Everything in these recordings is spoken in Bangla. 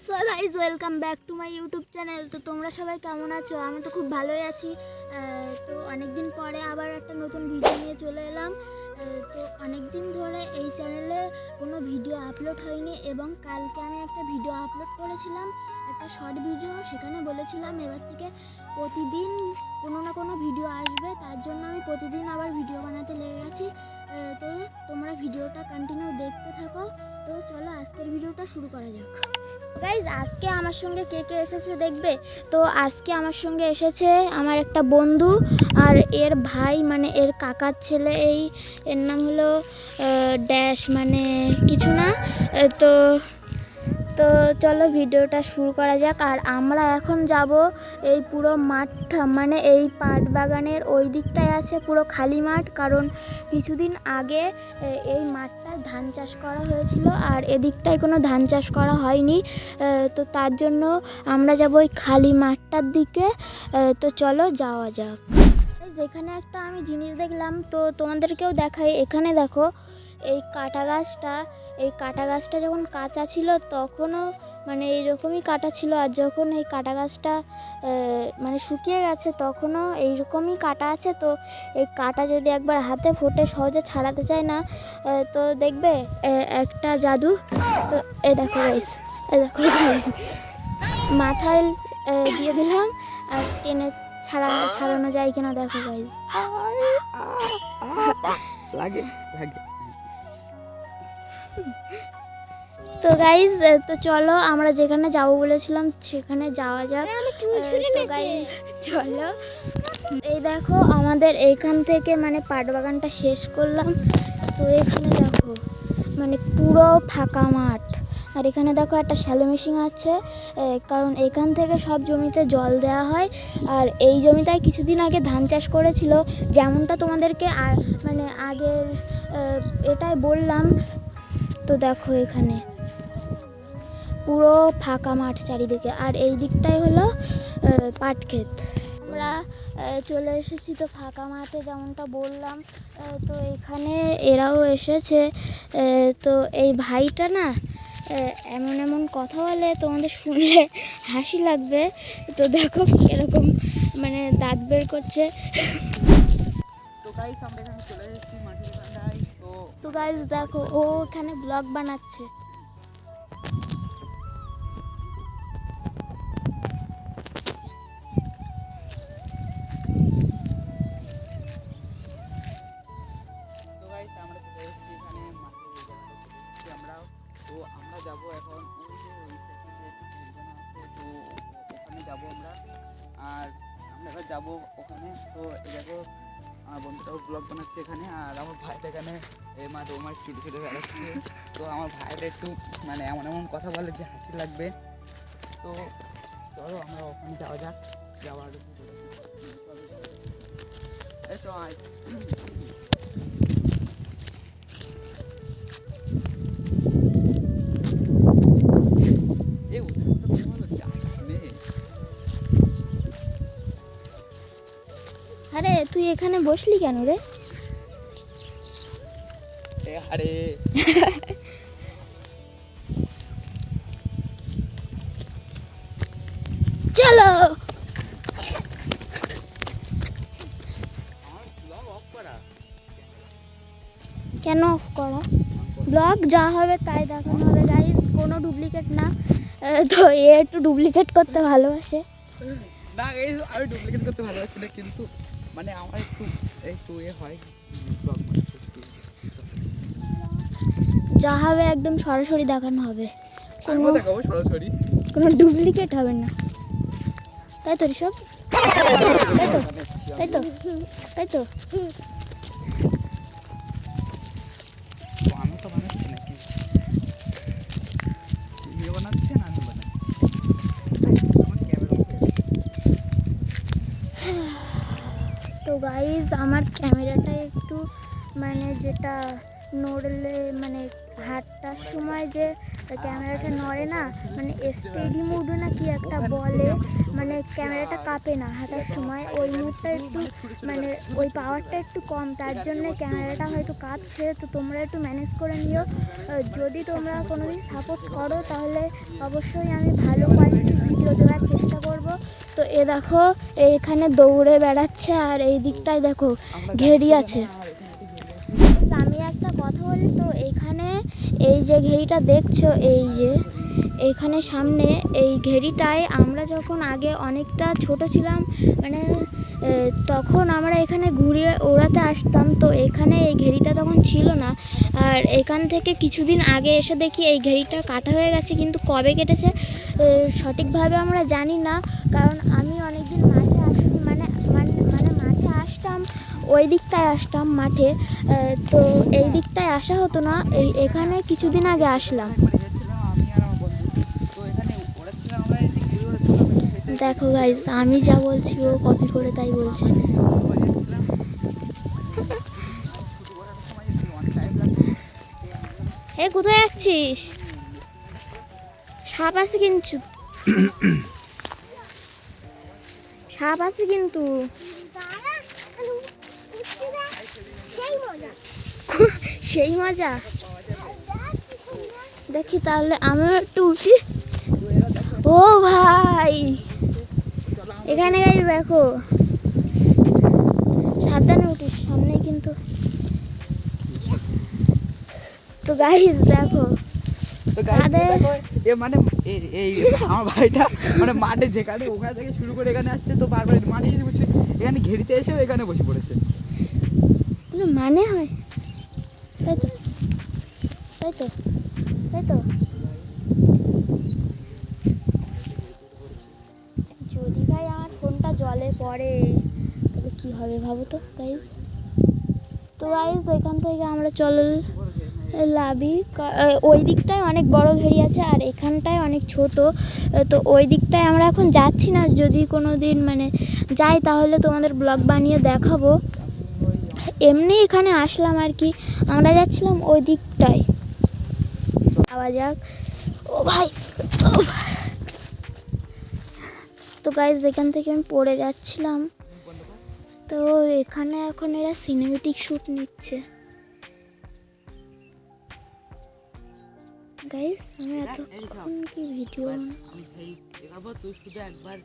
So guys welcome back to my YouTube channel. তো তোমরা সবাই কেমন আছো? আমি তো খুব ভালোই আছি। তো অনেক দিন পরে আবার একটা নতুন ভিডিও নিয়ে চলে এলাম। তো অনেক দিন ধরে এই চ্যানেলে কোনো ভিডিও আপলোড হয়নি এবং কালকে আমি একটা ভিডিও আপলোড করেছিলাম, একটা শর্ট ভিডিও। সেখানে বলেছিলাম এবার থেকে প্রতিদিন কোনো না কোনো ভিডিও আসবে, তার জন্য আমি প্রতিদিন আবার ভিডিও বানাতে লেগে গেছি। তো তোমরা ভিডিওটা কন্টিনিউ দেখতে থাকো। তো চলো আজকের ভিডিওটা শুরু করা যাক। গাইজ আজকে আমার সঙ্গে কে কে এসেছে দেখবে? তো আজকে আমার সঙ্গে এসেছে আমার একটা বন্ধু আর এর ভাই, মানে এর কাকার ছেলে। এর নাম হলো ড্যাশ, মানে কিছু না। তো তো চলো ভিডিওটা শুরু করা যাক। আর আমরা এখন যাব এই পুরো মাঠটা, মানে এই পাট বাগানের ওই দিকটায় আছে পুরো খালি মাঠ, কারণ কিছুদিন আগে এই মাঠটায় ধান চাষ করা হয়েছিল আর এদিকটায় কোনো ধান চাষ করা হয়নি। তো তার জন্য আমরা যাব ওই খালি মাঠটার দিকে। তো চলো যাওয়া যাক। যেখানে একটা আমি জিনিস দেখলাম, তো তোমাদেরকেও দেখাই। এখানে দেখো এই কাঁটা গাছটা যখন কাঁচা ছিল তখনও মানে এইরকমই কাঁটা ছিল, আর যখন এই কাঁটা গাছটা মানে শুকিয়ে গেছে তখনও এইরকমই কাঁটা আছে। তো এই কাঁটা যদি একবার হাতে ফোটে সহজে ছাড়াতে চায় না। তো দেখবে একটা জাদু। তো এই দেখো গাইস, মাথায় দিয়ে দিলাম আর টেনে ছাড়ানো যায় কিনা দেখো গাইস। লাগে। তো গাইজ, তো চলো আমরা যেখানে যাব বলেছিলাম সেখানে যাওয়া যাক। তো গাইজ চলো, এই দেখো আমাদের এইখান থেকে মানে পাট বাগানটা শেষ করলাম। তো এখানে দেখো মানে পুরো ফাঁকা মাঠ, আর এখানে দেখো একটা শ্যালো মেশিন আছে, কারণ এখান থেকে সব জমিতে জল দেওয়া হয়। আর এই জমিটায় কিছুদিন আগে ধান চাষ করেছিল, যেমনটা তোমাদেরকে মানে আগের এটাই বললাম। তো দেখো এখানে পুরো ফাঁকা মাঠ চারিদিকে, আর এই দিকটাই হলো পাট ক্ষেত। আমরা চলে এসেছি তো ফাঁকা মাঠে, যেমনটা বললাম। তো এখানে এরাও এসেছে। তো এই ভাইটা না এমন এমন কথা বলে, তোমাদের শুনলে হাসি লাগবে। তো দেখো এরকম মানে দাঁত বের করছে। তো গাইস আমরা এখানে চলে এসেছি মাঠের কাঁটায়। তো গাইস দেখো ও এখানে ব্লগ বানাচ্ছে। তো গাইস আমরা চলে এসেছি এখানে মাঠের জায়গাটা চলে এসেছি আমরা। তো আমরা যাবো এখন ওই যে ওই সাইডে যে ঝিলখানা আছে, তো ওখানে যাবো আমরা। আর আমরা এবার যাবো ওখানে। তো এই দেখো আমার বন্ধুটাও ব্লগ বানাচ্ছে এখানে, আর আমার ভাইটা এখানে ও মাছ ছুটে বেড়াচ্ছে। তো আমার ভাইটা একটু মানে এমন এমন কথা বলে যে হাসি লাগবে। তো চলো আমরা ওখানে যাওয়া যাক। যাওয়ার আরে তুই এখানে বসলি কেন রে? আরে চলো। কেন অফ করা? ব্লগ যা হবে তাই দেখানো হবে গাইস, কোনো ডুপ্লিকেট না। তো এ একটু ডুপ্লিকেট করতে ভালোবাসে। না গাইস, আমি ডুপ্লিকেট করতে ভালোবাসি না, কিন্তু মানে আমার একটু হয় ব্লগ যা হবে একদম সরাসরি দেখানো হবে, কোনো দেখাবো সরাসরি, কোনো ডুপ্লিকেট হবে না। তাই তো ঋষভ? তাই তো তাই তো তাই তো আমি তো বানাচ্ছি নাকি ভিডিও বানাচ্ছে না আমি বানাচ্ছি আমার ক্যামেরা। তো গাইজ আমার ক্যামেরাটা একটু মানে যেটা নড়লে মানে হাঁটার সময় যে ক্যামেরাটা নড়ে না, মানে স্টেডি মুড না কি একটা বলে, মানে ক্যামেরাটা কাঁপে না হাঁটার সময়, ওই মুডটা একটু মানে ওই পাওয়ারটা একটু কম, তার জন্য ক্যামেরাটা হয়তো কাঁপছে। তো তোমরা একটু ম্যানেজ করে নিও। যদি তোমরা কোনোদিন সাপোর্ট করো তাহলে অবশ্যই আমি ভালো কোয়ালিটির ভিডিও দেওয়ার চেষ্টা করব। তো দেখো এখানে দৌড়ে বেড়াচ্ছে, আর এই দিকটায় দেখো ঘেরি আছে। আমি একটা কথা বলি, তো এইখানে এই যে ঘেরিটা দেখছো, এই যে এইখানে সামনে এই ঘেরিটায় আমরা যখন আগে অনেকটা ছোট ছিলাম, মানে তখন আমরা এখানে ঘুরিয়ে ওড়াতে আসতাম। তো এখানে এই ঘেরিটা তখন ছিল না, আর এখান থেকে কিছুদিন আগে এসে দেখি এই ঘেরিটা কাটা হয়ে গেছে, কিন্তু কবে কেটেছে সঠিকভাবে আমরা জানি না, কারণ আমি অনেকদিন মাঠে আসিনি, মানে মাঠে আসতাম, ওই দিকটায় আসতাম মাঠে, তো এই দিকটায় আসা হতো না, এখানে কিছুদিন আগে আসলাম। দেখো গাইস, আমি যা বলছি ও কপি করে তাই বলছে। এ কোথায় যাচ্ছিস? সাপ আছে কিন্তু, সাপ আছে কিন্তু। সেই মজা, দেখি তাহলে আমিও একটু উঠি। ও ভাই, এখানে গাইস দেখো, সাবধানে উঠিস, সামনে কিন্তু। তো গাইস দেখো, মানে এই আমার ভাইটা মানে মাঠে যেখানে ওখানে থেকে শুরু করে এখানে আসছে, তো বারবার মাঠে এসে বসে, এখানে ঘেরিতে এসেও এখানে বসে পড়েছে। কোনো মানে হয়? তাই তো, তাই তো, তাই তো। যদি ভাই আমার ফোনটা জলে পড়ে তবে কি হবে ভাবো তো গাইস। তো গাইস এখান থেকে আমরা লাভি, ওই দিকটায় অনেক বড় ঘেরি আছে আর এখানটায় অনেক ছোট। তো ওই দিকটায় আমরা এখন যাচ্ছি না, যদি কোনো দিন মানে যাই তাহলে তোমাদের ব্লগ বানিয়ে দেখাবো। এমনি এখানে আসলাম আর কি, আমরা যাচ্ছিলাম ওই দিকটায়। আওয়া যাক। ও ভাই, ও ভাই। তো গাইস এখান থেকে আমি পড়ে যাচ্ছিলাম, তো এখানে এখন এরা সিনেমেটিক শ্যুট নিচ্ছে। গাইস আমি এতক্ষণ কি ভিডিও দেখাবো, তুই শুধু একবার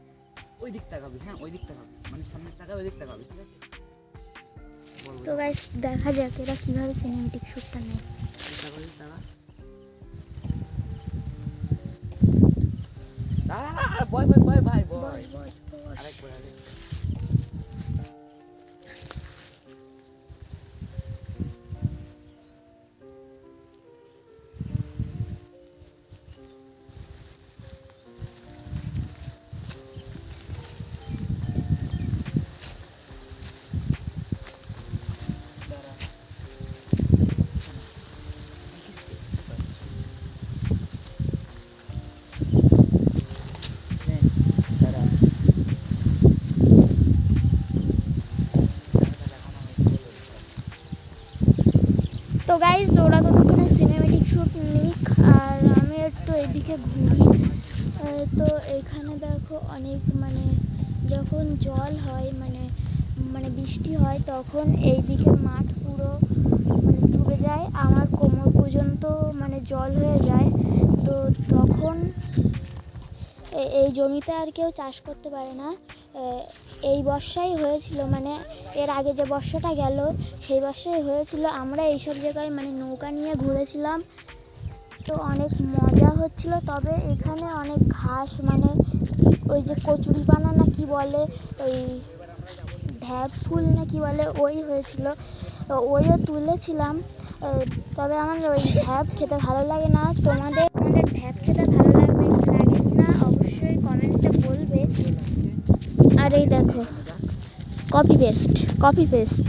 ওই দিক তাকাবি, হ্যাঁ ওই দিক তাকাবি, মানে সামনের টাকা ওই দিক তাকাবি, ঠিক আছে? তো গাইস দেখা যাক এরা কিভাবে সিনেমেটিক শ্যুটটা নেয়। বয় বয় বয় ভাই বয়, আরেকবার তো গাইস ওরা ততক্ষণে সিনেমেটিক শ্যুট নিক আর আমি একটু এদিকে ঘুরি। তো এখানে দেখো অনেক মানে যখন জল হয় মানে বৃষ্টি হয় তখন এই দিকের মাঠ পুরো মানে ডুবে যায়, আমার কোমর পর্যন্ত মানে জল হয়ে যায়। তো তখন এই জমিতে আর কেউ চাষ করতে পারে না। এই বর্ষাই হয়েছিল, মানে এর আগে যে বর্ষাটা গেল সেই বর্ষাই হয়েছিল। আমরা এইসব জায়গায় মানে নৌকা নিয়ে ঘুরেছিলাম, তো অনেক মজা হচ্ছিল। তবে এখানে অনেক ঘাস, মানে ওই যে কচুরিপানা না কি বলে, ওই ঢ্যাপ ফুল না কি বলে, ওই হয়েছিল, তো ওইও তুলেছিলাম। তবে আমার ওই ঢ্যাপ খেতে ভালো লাগে না। তোমাদের ঢ্যাপ খেতে ভালো লাগবে কি লাগে না অবশ্যই কমেন্টে বলবে। আর এই দেখো কপি পেস্ট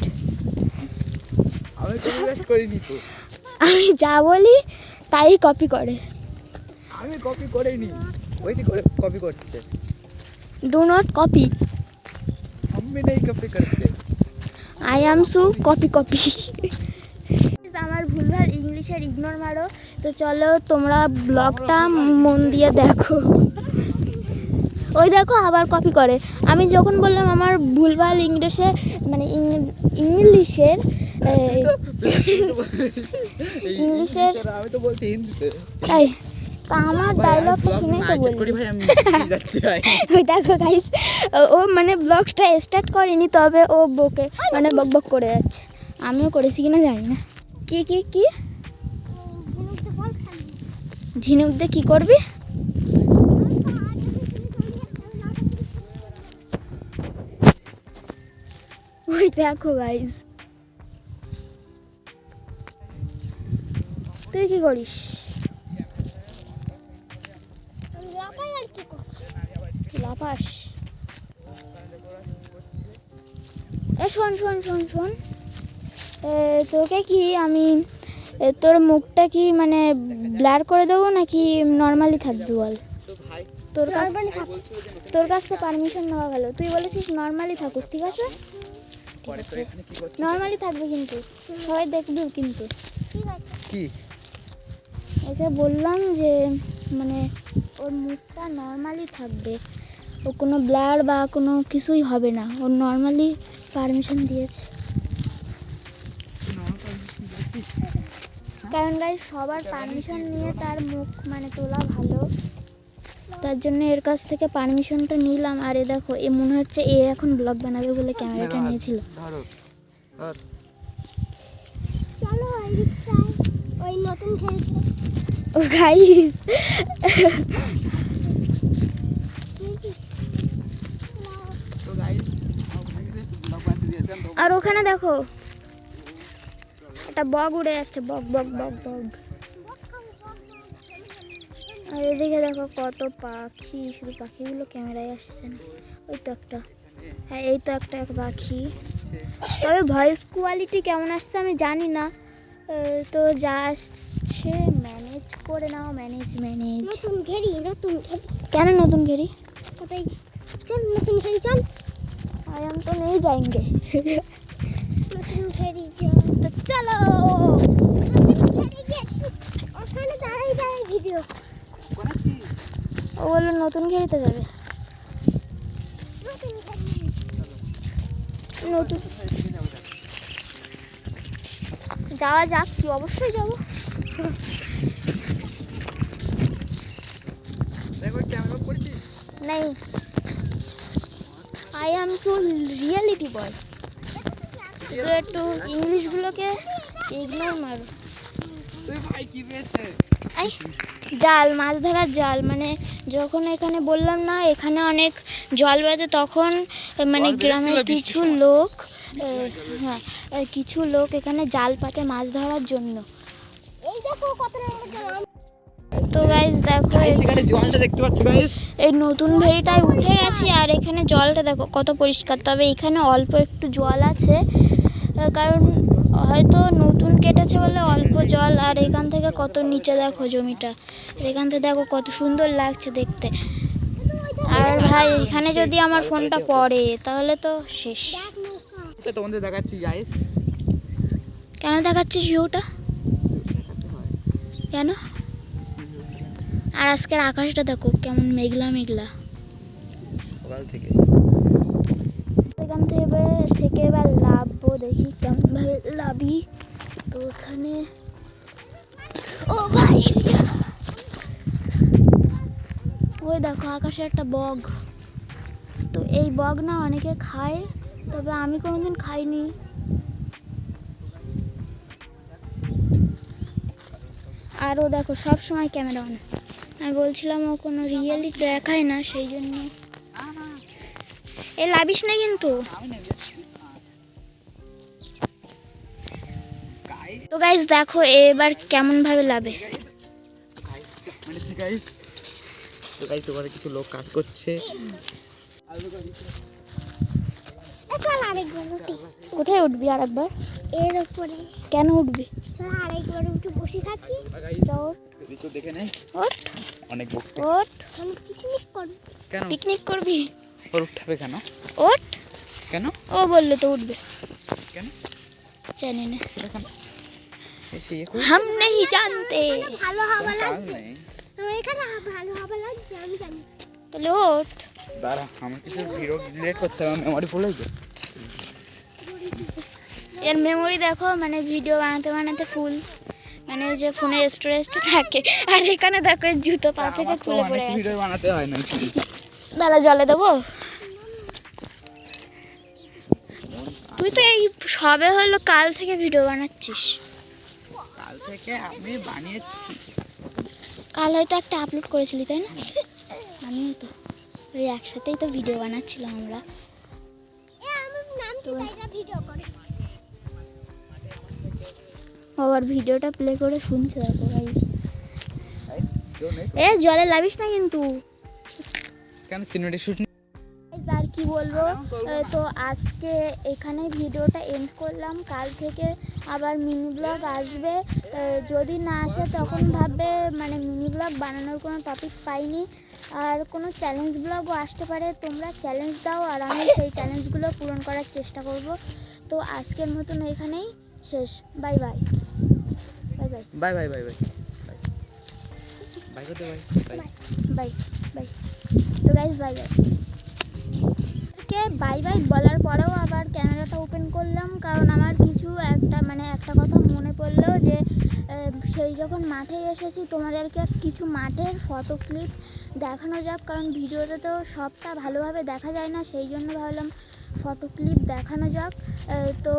আমি যা বলি তাই কপি করে। আমি কপি করিনি, ওই দিকে কপি করছে। ডু নট কপি, हम भी नहीं कॉपी करते। I am so copy. আমার ভুলভাল ইংলিশের ইগনোর মারো। তো চলো তোমরা ব্লগটা মন দিয়ে দেখো। ওই দেখো আবার কপি করে। আমি যখন বললাম আমার ভুলভাল ইংলিশে মানে ইংলিশের ইংলিশের আমি তো বলছি হিন্দিতে। তাই তা আমার ডায়লগটা শুনেই তো বলি। ভাই আমি যাচ্ছি ভাই। ওই দেখো গাইস, ও মানে ব্লগটা স্টার্ট করেনি, তবে ও বকে মানে বকবক করে যাচ্ছে। আমিও করেছি কিনা জানি না। কি কি কি ঝিনুক দিয়ে কি করবি? ওই দেখো গাইস, তুই কি করিস? লাফাস। শোন শোন শোন শোন, তোকে কি আমি তোর মুখটা কি মানে ব্লার করে দেবো নাকি নর্মালি থাকবি বল? তোর কাছ থেকে পারমিশন নেওয়া গেল, তুই বলেছিস নর্মালি থাকুক, ঠিক আছে? নর্মালি থাকবে কিন্তু সবাই দেখবি কিন্তু। কি একে বললাম যে মানে ওর মুখটা নর্মালি থাকবে, ও কোনো ব্লার বা কোনো কিছুই হবে না, ওর নর্মালি পারমিশন দিয়েছে। কারণ গাইস সবার পারমিশন নিয়ে তার মুখ মানে তোলা ভালো, তার জন্য এর কাছ থেকে পারমিশনটা নিলাম। আর এ দেখো, এ মনে হচ্ছে এ এখন ব্লগ বানাবে বলে ক্যামেরাটা নিয়েছিল। ওই নতুন ও গাইস আর ওখানে দেখো একটা বগ উড়ে যাচ্ছে, বগ বগ বগ বগ। আর এদিকে দেখো কত পাখি, শুধু পাখিগুলো ক্যামেরায় আসছে না। ওই তো একটা, হ্যাঁ এই তো একটা পাখি। তবে ভয়েস কোয়ালিটি কেমন আসছে আমি জানি না, তো যা আসছে ম্যানেজ করে নাও। Manage manage. নতুন ঘেরি, নতুন ঘেরি। কেন নতুন ঘেরি? কোথায়? চল নতুন ঘেরি চল। আই हम तो नहीं जाएंगे। নতুন ঘেরি তো চলো। ওখানে দাঁড়াই দাঁড়াই ভিডিও বানাচ্ছি। ও বললো নতুন ঘেরিতে যাবে। নতুন যাওয়া যাক, কি অবশ্যই যাবো। नहीं, I am to reality boy. तो একটু ইংলিশগুলোকে ইগনোর মারো। জাল, মাছ ধরার জাল, মানে যখন এখানে বললাম না এখানে অনেক জল বাঁধে, তখন মানে গ্রামের কিছু লোক, হ্যাঁ কিছু লোক এখানে জাল পাতে মাছ ধরার জন্য। তো গাইস দেখো এখানে জলটা দেখতে পাচ্ছ গাইস, এই নতুন ভেড়িটায় উঠে গেছি আর এখানে জলটা দেখো কত পরিষ্কার। তবে এখানে অল্প একটু জল আছে, কারণ হয়তো নতুন কেটেছে বলে অল্প জল। আর এখান থেকে কত নিচে দেখো জমিটা, আর এখান থেকে দেখো কত সুন্দর লাগছে দেখতে। আর ভাই এখানে যদি আমার ফোনটা পড়ে তাহলে তো শেষ। তোমাদের দেখাচ্ছি গাইস। কেন দেখাচ্ছিস ভিউটা? কেন? আর আজকের আকাশটা দেখো কেমন মেঘলা মেঘলা। সকাল থেকে এখান থেকে এবার লাভবো, দেখি কেমন ভাবে লাভি। তো এখানে ও ভাই ওই দেখো আকাশে একটা বগ। তো এই বগ না অনেকে খায়, তবে আমি কোনোদিন খাইনি। আর ও দেখো সব সময় ক্যামেরা অন। আমি বলছিলাম ও কোনো রিয়েলিটি দেখায় না, সেই জন্য। এ লাভিস না কিন্তু। তো গাইস দেখো এবার কেমন ভাবে লাভে। তো গাইস ওখানে কিছু লোক কাজ করছে। কোথায় উঠবি আরেকবার? এর উপরে। কেন উঠবি? আরেকবার উঠে বসে থাকি। দেখে নেই অনেক পিকনিক করবি? ওর উঠাবে কেন? ওঠ কেন? ও বললো তো উঠবে। কেন জানি না। ऐसे ये कोई हम नहीं जानते ভালো হবা काल লাগছে नहीं আমার এখানে ভালো হবা লাগছে আমি জানি তাহলে ওঠ। दारा हमें किसी वीडियो डिलीट करते हैं मेमोरी फुल है এর মেমোরি দেখো, মানে ভিডিও বানাতে বানাতে ফুল, মানে ওই যে ফোনের স্টোরেজটা থাকে। আর এখানে দেখো এর জুতো পা থেকে খুলে পড়ে গেছে। वीडियो बनाते हैं ना দাঁড়া জলে দেবো। তুই তো এই সবে হলো কাল থেকে ভিডিও বানাচ্ছিস। কাল থেকে আমি বানিয়েছি কাল হয়তো একটা আপলোড করেছিলি তাই না? আমিও তো ওই একসাথেই তো ভিডিও বানাচ্ছিলাম আমরা। আমার নাম কি তাইরা ভিডিও করে আবার ভিডিওটা প্লে করে শুনছে দেখো ভাই। जो नहीं এ জলে লাভিস না কিন্তু। কেন সিনেমেটিক শুট আর কি বলবো, তো আজকে এখানে ভিডিওটা এন্ড করলাম। কাল থেকে আবার মিনি ব্লগ আসবে। যদি না আসে তখন ভাববে মানে মিনি ব্লগ বানানোর কোনো টপিক পাইনি। আর কোনো চ্যালেঞ্জ ব্লগও আসতে পারে, তোমরা চ্যালেঞ্জ দাও আর আমি সেই চ্যালেঞ্জগুলো পূরণ করার চেষ্টা করব। তো আজকের মতন এখানেই শেষ। By bye bye bye bye bye bye bye by করতে বাই বাই বাই বাই। তো guys bye by. K bye bye বলার পরেও আবার ক্যামেরাটা ওপেন করলাম, কারণ আমার কিছু একটা কথা মনে পড়লো যে সেই যখন মাঠে এসেছি তোমাদেরকে কিছু মাঠের ফটো ক্লিপ দেখানো যাক, কারণ ভিডিওতে তো সবটা ভালোভাবে দেখা যায় না, সেই জন্য ভাবলাম ফটো ক্লিপ দেখানো যাক। তো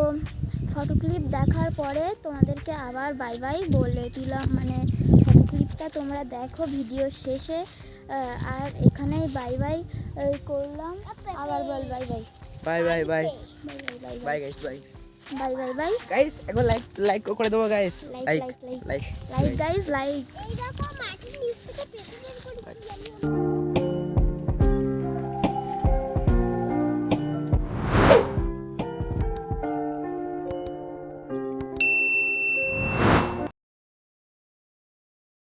ফটো ক্লিপ দেখার পরে তোমাদেরকে আবার বাই বাই বলে দিলাম, মানে ফটো ক্লিপটা তোমরা দেখো ভিডিও শেষে। আর এখানেই বাই বাই করলাম। আবার বল bye bye bye bye bye bye bye bye guys bye bye bye bye guys একবার লাইক করে দেবো guys like like like like guys like. এই দেখো মাটির নিচ থেকে পেছনের করেছি জানি